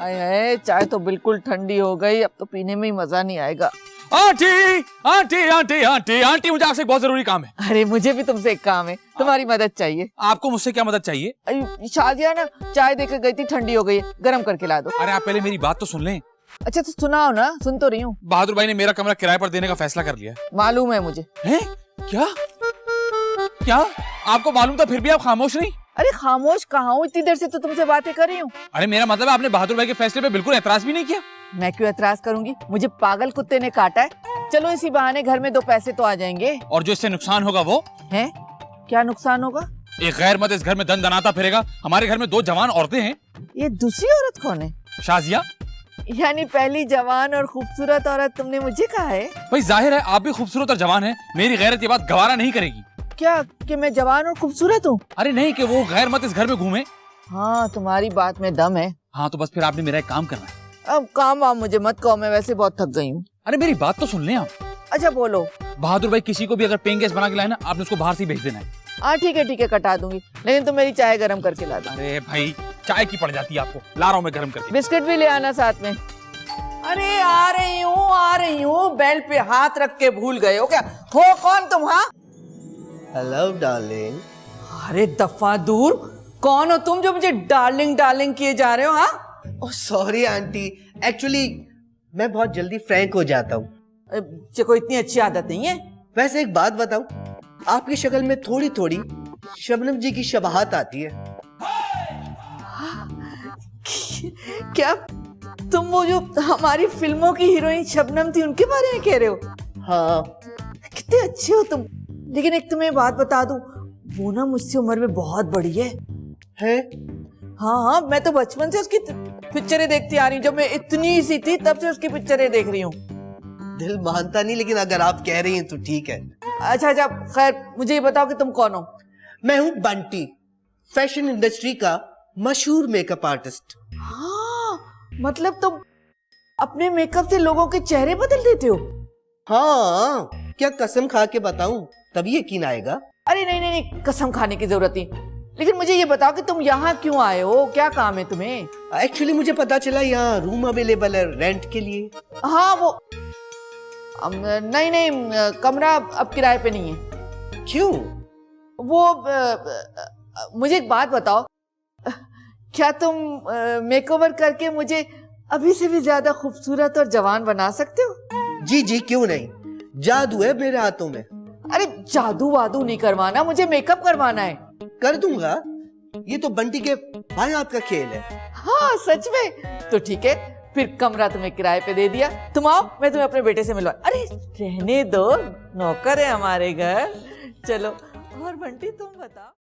आए हाय, चाय तो बिल्कुल ठंडी हो गई, अब तो पीने में ही मजा नहीं आएगा। Aunty aunty aunty aunty aunty, मुझे आपसे एक बहुत जरूरी काम है। अरे मुझे भी तुमसे एक काम है, तुम्हारी मदद चाहिए। आपको मुझसे क्या मदद चाहिए? अरे शादिया ना चाय देकर गई थी, ठंडी हो गई है, गर्म करके ला दो। अरे आप पहले मेरी बात तो सुन लें। अच्छा तो सुनाओ ना, सुन तो रही हूँ। बहादुर भाई ने मेरा कमरा किराए पर देने का फैसला कर लिया। मालूम है मुझे। हैं? क्या क्या आपको मालूम था फिर भी आप खामोश नहीं? अरे खामोश कहाँ हूँ, इतनी देर से तो तुमसे बातें कर रही हूँ। अरे मेरा मतलब है आपने बहादुर भाई के फैसले पे बिल्कुल एतराज भी नहीं किया? मैं क्यों एतराज करूंगी, मुझे पागल कुत्ते ने काटा है। चलो इसी बहाने घर में 2 पैसे तो आ जाएंगे। और जो इससे नुकसान होगा वो है? क्या नुकसान होगा? एक गैर मत इस घर में दन दनाता फिरेगा। हमारे घर में 2 जवान औरतें हैं। ये दूसरी औरत कौन है? शाजिया। यानी पहली जवान और खूबसूरत औरत तुमने मुझे कहा है? भाई जाहिर है आप भी खूबसूरत और जवान हैं। मेरी गैरत ये बात गवारा नहीं करेगी। क्या कि मैं जवान और खूबसूरत हूँ? अरे नहीं कि वो गैर मत इस घर में घूमे। हाँ तुम्हारी बात में दम है। हाँ तो बस फिर आपने मेरा एक काम करना है। अब काम वाम मुझे मत कहो, मैं वैसे बहुत थक गई हूँ। अरे मेरी बात तो सुन लें आप। अच्छा बोलो। बहादुर भाई किसी को भी अगर पेइंग गेस्ट बना के लाए ना, आपने उसको बाहर से भेज देना है। हाँ ठीक है कटा दूंगी, लेकिन तुम मेरी चाय गर्म करके ला दो। अरे भाई चाय की पड़ जाती है आपको, ला रहा हूँ मैं गर्म करके। बिस्किट भी ले आना साथ में। अरे आ रही हूँ, बेल्ट पे हाथ रख के भूल गए हो क्या? हो कौन तुम? हाँ हेलो डार्लिंग। अरे दफा दूर, कौन हो तुम जो मुझे डार्लिंग डार्लिंग किए जा रहे हो? हाँ ओह सॉरी आंटी, एक्चुअली मैं बहुत जल्दी फ्रैंक हो जाता हूँ। कोई इतनी अच्छी आदत नहीं है। वैसे एक बात बताऊं, आपकी शक्ल में थोड़ी थोड़ी शबनम जी की शबाहत आती है। क्या तुम वो जो हमारी फिल्मों की हीरोइन शबनम थी उनके बारे में कह रहे हो? हाँ। कितने अच्छे हो तुम, लेकिन एक तुम्हें बात बता दूं, वो ना मुझसे उम्र में बहुत बड़ी है। हाँ मैं तो बचपन से उसकी पिक्चरें देखती आ रही हूँ। जब मैं इतनी सी थी तब से उसकी पिक्चरें देख रही हूँ। दिल मानता नहीं, लेकिन अगर आप कह रही हैं तो ठीक है। अच्छा खैर मुझे ये बताओ कि तुम कौन हो? मैं हूँ बंटी, फैशन इंडस्ट्री का मशहूर मेकअप आर्टिस्ट। हाँ मतलब तुम अपने मेकअप से लोगों के चेहरे बदल देते हो? हाँ, क्या कसम खा के बताऊं तभी यकीन आएगा। अरे नहीं कसम खाने की जरूरत नहीं, लेकिन मुझे ये बताओ कि तुम यहाँ क्यों आए हो, क्या काम है तुम्हें? एक्चुअली मुझे पता चला यहाँ रूम अवेलेबल है रेंट के लिए। हाँ वो नहीं कमरा अब किराए पे नहीं है। क्यों? वो मुझे एक बात बताओ, क्या तुम मेकओवर करके मुझे अभी से भी ज्यादा खूबसूरत और जवान बना सकते हो? जी क्यों नहीं, जादू है मेरे हाथों में। अरे जादू वादू नहीं करवाना, मुझे मेकअप करवाना है। कर दूंगा, ये तो बंटी के भाई हाथ का खेल है। हाँ सच में? तो ठीक है, फिर कमरा तुम्हें किराए पे दे दिया। तुम आओ, मैं तुम्हें अपने बेटे से मिलवा। अरे रहने दो, नौकर है हमारे घर। चलो और बंटी तुम बताओ।